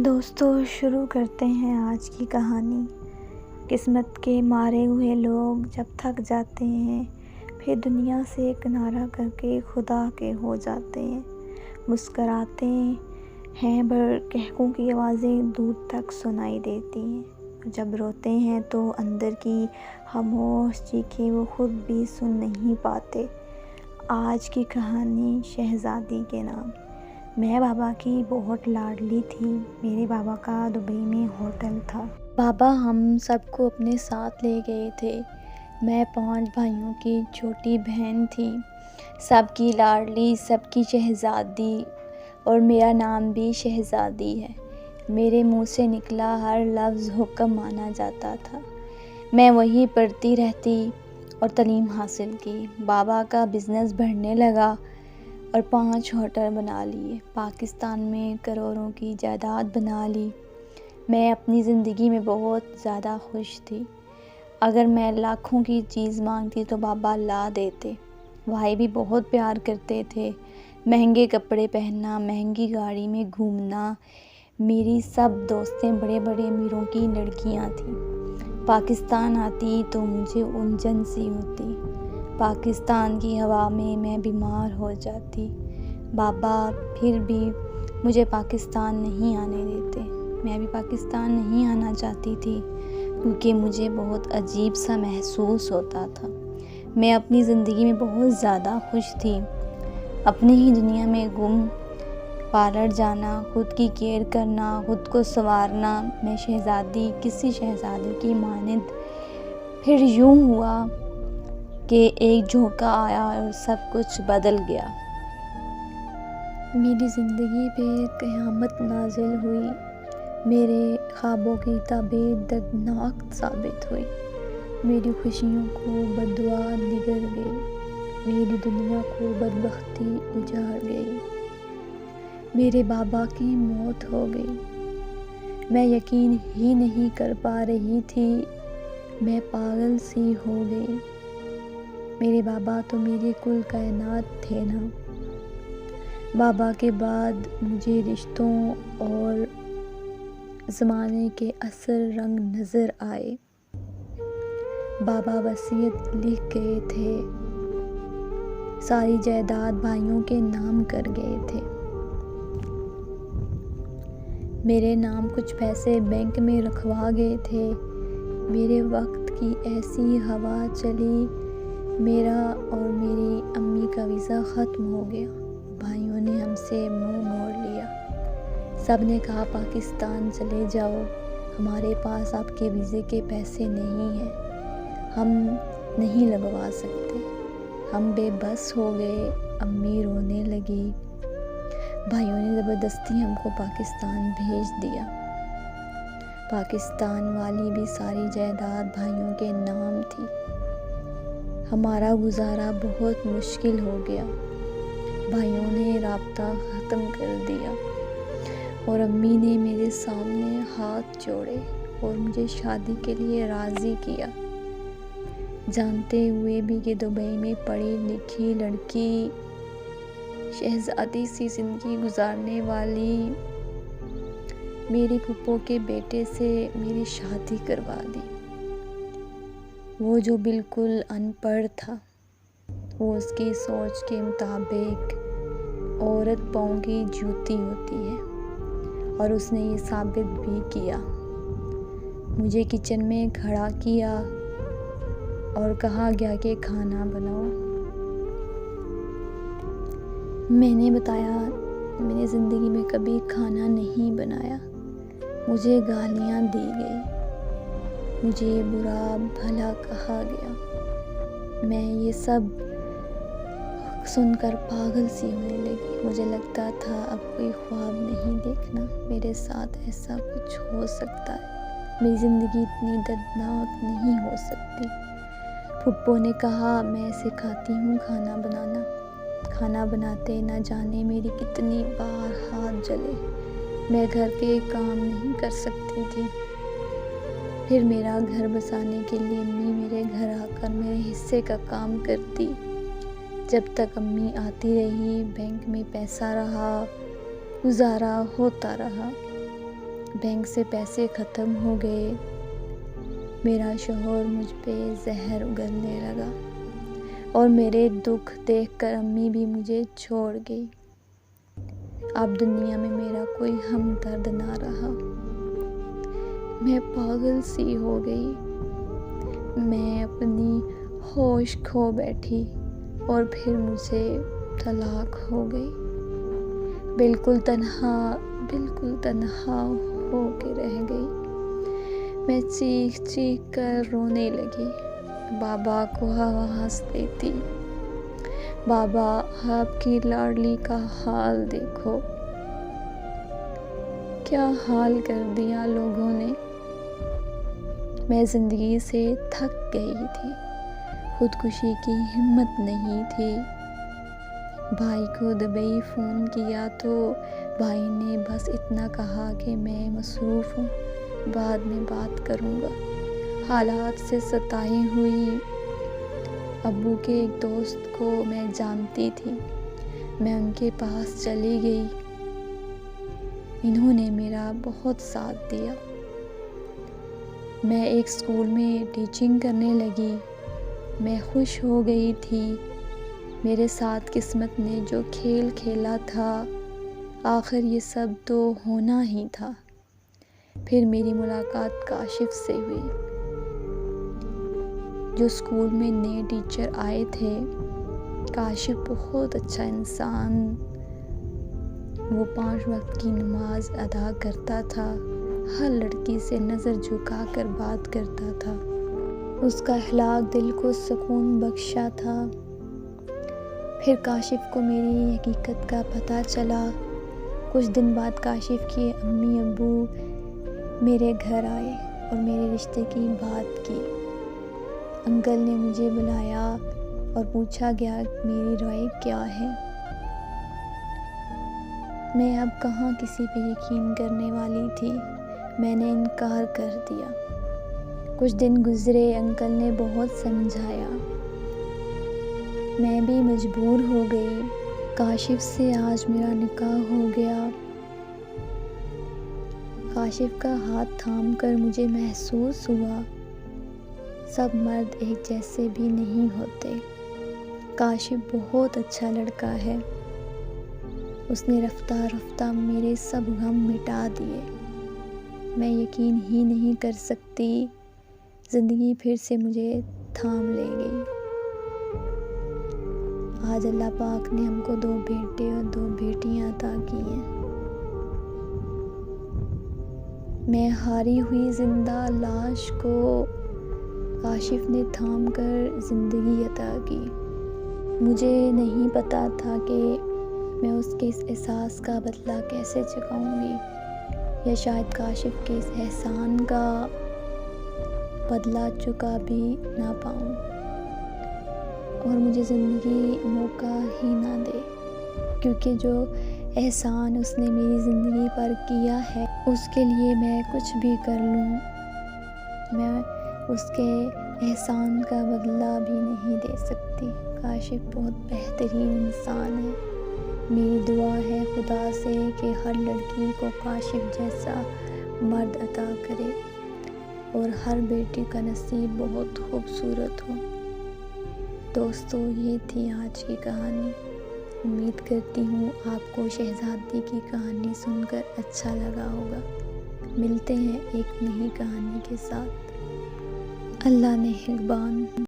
دوستو شروع کرتے ہیں آج کی کہانی۔ قسمت کے مارے ہوئے لوگ جب تھک جاتے ہیں پھر دنیا سے کنارہ کر کے خدا کے ہو جاتے ہیں۔ مسکراتے ہیں قہقہوں کی آوازیں دور تک سنائی دیتی ہیں۔ جب روتے ہیں تو اندر کی خاموش چیخیں وہ خود بھی سن نہیں پاتے۔ آج کی کہانی شہزادی کے نام۔ میں بابا کی بہت لاڈلی تھی۔ میرے بابا کا دبئی میں ہوٹل تھا۔ بابا ہم سب کو اپنے ساتھ لے گئے تھے۔ میں 5 بھائیوں کی چھوٹی بہن تھی، سب کی لاڈلی، سب کی شہزادی، اور میرا نام بھی شہزادی ہے۔ میرے منہ سے نکلا ہر لفظ حکم مانا جاتا تھا۔ میں وہی پڑھتی رہتی اور تعلیم حاصل کی۔ بابا کا بزنس بڑھنے لگا اور 5 ہوٹل بنا لیے۔ پاکستان میں کروڑوں کی جائیداد بنا لی۔ میں اپنی زندگی میں بہت زیادہ خوش تھی۔ اگر میں لاکھوں کی چیز مانگتی تو بابا لا دیتے۔ بھائی بھی بہت پیار کرتے تھے۔ مہنگے کپڑے پہننا، مہنگی گاڑی میں گھومنا۔ میری سب دوستیں بڑے بڑے امیروں کی لڑکیاں تھیں۔ پاکستان آتی تو مجھے الجھن سی ہوتی۔ پاکستان کی ہوا میں بیمار ہو جاتی۔ بابا پھر بھی مجھے پاکستان نہیں آنے دیتے۔ میں بھی پاکستان نہیں آنا چاہتی تھی کیونکہ مجھے بہت عجیب سا محسوس ہوتا تھا۔ میں اپنی زندگی میں بہت زیادہ خوش تھی۔ اپنی ہی دنیا میں گم، پارلر جانا، خود کی کیئر کرنا، خود کو سنوارنا۔ میں شہزادی، کسی شہزادی کی مانند۔ پھر یوں ہوا کہ ایک جھونکا آیا اور سب کچھ بدل گیا۔ میری زندگی پہ قیامت نازل ہوئی۔ میرے خوابوں کی تعبیر دردناک ثابت ہوئی۔ میری خوشیوں کو بددعا نگر گئی۔ میری دنیا کو بدبختی اجاڑ گئی۔ میرے بابا کی موت ہو گئی۔ میں یقین ہی نہیں کر پا رہی تھی۔ میں پاگل سی ہو گئی۔ میرے بابا تو میری کل کائنات تھے نا۔ بابا کے بعد مجھے رشتوں اور زمانے کے اثر رنگ نظر آئے۔ بابا وصیت لکھ گئے تھے۔ ساری جائیداد بھائیوں کے نام کر گئے تھے۔ میرے نام کچھ پیسے بینک میں رکھوا گئے تھے۔ میرے وقت کی ایسی ہوا چلی، میرا اور میری امی کا ویزا ختم ہو گیا۔ بھائیوں نے ہم سے منہ موڑ لیا۔ سب نے کہا پاکستان چلے جاؤ، ہمارے پاس آپ کے ویزے کے پیسے نہیں ہیں، ہم نہیں لگوا سکتے۔ ہم بے بس ہو گئے۔ امی رونے لگی۔ بھائیوں نے زبردستی ہم کو پاکستان بھیج دیا۔ پاکستان والی بھی ساری جائیداد بھائیوں کے نام تھی۔ ہمارا گزارا بہت مشکل ہو گیا۔ بھائیوں نے رابطہ ختم کر دیا اور امی نے میرے سامنے ہاتھ جوڑے اور مجھے شادی کے لیے راضی کیا، جانتے ہوئے بھی کہ دبئی میں پڑھی لکھی لڑکی، شہزادی سی زندگی گزارنے والی میری پھپھو کے بیٹے سے میری شادی کروا دی۔ وہ جو بالکل ان پڑھ تھا، وہ اس کی سوچ کے مطابق عورت پاؤں کی جوتی ہوتی ہے، اور اس نے یہ ثابت بھی کیا۔ مجھے کچن میں کھڑا کیا اور کہا گیا کہ کھانا بناؤ۔ میں نے بتایا میں نے زندگی میں کبھی کھانا نہیں بنایا۔ مجھے گالیاں دی گئی، مجھے برا بھلا کہا گیا۔ میں یہ سب سن کر پاگل سی ہونے لگی۔ مجھے لگتا تھا اب کوئی خواب نہیں دیکھنا، میرے ساتھ ایسا کچھ ہو سکتا ہے، میری زندگی اتنی دردناک نہیں ہو سکتی۔ پھپھو نے کہا میں سکھاتی ہوں کھانا بنانا۔ کھانا بناتے نہ جانے میری کتنی بار ہاتھ جلے۔ میں گھر کے کام نہیں کر سکتی تھی۔ پھر میرا گھر بسانے کے لیے امی میرے گھر آ کر میرے حصے کا کام کرتی۔ جب تک امی آتی رہی بینک میں پیسہ رہا، گزارا ہوتا رہا۔ بینک سے پیسے ختم ہو گئے، میرا شوہر مجھ پہ زہر اگلنے لگا اور میرے دکھ دیکھ کر امی بھی مجھے چھوڑ گئی۔ اب دنیا میں میرا کوئی ہمدرد نہ رہا، میں پاگل سی ہو گئی، میں اپنی ہوش کھو بیٹھی اور پھر مجھے طلاق ہو گئی۔ بالکل تنہا ہو کے رہ گئی۔ میں چیخ چیخ کر رونے لگی، بابا کو آواز دیتی، بابا آپ کی لاڈلی کا حال دیکھو، کیا حال کر دیا لوگوں نے۔ میں زندگی سے تھک گئی تھی، خودکشی کی ہمت نہیں تھی۔ بھائی کو دبئی فون کیا تو بھائی نے بس اتنا کہا کہ میں مصروف ہوں، بعد میں بات کروں گا۔ حالات سے ستائی ہوئی ابو کے ایک دوست کو میں جانتی تھی، میں ان کے پاس چلی گئی، انہوں نے میرا بہت ساتھ دیا۔ میں ایک اسکول میں ٹیچنگ کرنے لگی، میں خوش ہو گئی تھی، میرے ساتھ قسمت نے جو کھیل کھیلا تھا آخر یہ سب تو ہونا ہی تھا۔ پھر میری ملاقات کاشف سے ہوئی، جو اسکول میں نئے ٹیچر آئے تھے۔ کاشف بہت اچھا انسان، وہ 5 وقت کی نماز ادا کرتا تھا، ہر لڑکی سے نظر جھکا کر بات کرتا تھا، اس کا اخلاق دل کو سکون بخشا تھا۔ پھر کاشف کو میری حقیقت کا پتہ چلا۔ کچھ دن بعد کاشف کی امی ابو میرے گھر آئے اور میرے رشتے کی بات کی۔ انکل نے مجھے بلایا اور پوچھا گیا میری رائے کیا ہے۔ میں اب کہاں کسی پہ یقین کرنے والی تھی، میں نے انکار کر دیا۔ کچھ دن گزرے، انکل نے بہت سمجھایا، میں بھی مجبور ہو گئی۔ کاشف سے آج میرا نکاح ہو گیا۔ کاشف کا ہاتھ تھام کر مجھے محسوس ہوا سب مرد ایک جیسے بھی نہیں ہوتے۔ کاشف بہت اچھا لڑکا ہے، اس نے رفتہ رفتہ میرے سب غم مٹا دیے۔ میں یقین ہی نہیں کر سکتی، زندگی پھر سے مجھے تھام لے گئی۔ آج اللہ پاک نے ہم کو 2 بیٹے اور 2 بیٹیاں عطا کی ہیں۔ میں ہاری ہوئی زندہ لاش کو کاشف نے تھام کر زندگی عطا کی۔ مجھے نہیں پتا تھا کہ میں اس کے اس احساس کا بدلہ کیسے چکاؤں گی، یا شاید کاشف کے اس احسان کا بدلہ چکا بھی نہ پاؤں اور مجھے زندگی موقع ہی نہ دے، کیونکہ جو احسان اس نے میری زندگی پر کیا ہے اس کے لیے میں کچھ بھی کر لوں، میں اس کے احسان کا بدلہ بھی نہیں دے سکتی۔ کاشف بہت بہترین انسان ہے، میری دعا ہے خدا سے کہ ہر لڑکی کو کاشف جیسا مرد عطا کرے اور ہر بیٹی کا نصیب بہت خوبصورت ہو۔ دوستو، یہ تھی آج کی کہانی۔ امید کرتی ہوں آپ کو شہزادی کی کہانی سن کر اچھا لگا ہوگا۔ ملتے ہیں ایک نئی کہانی کے ساتھ۔ اللہ نگہبان۔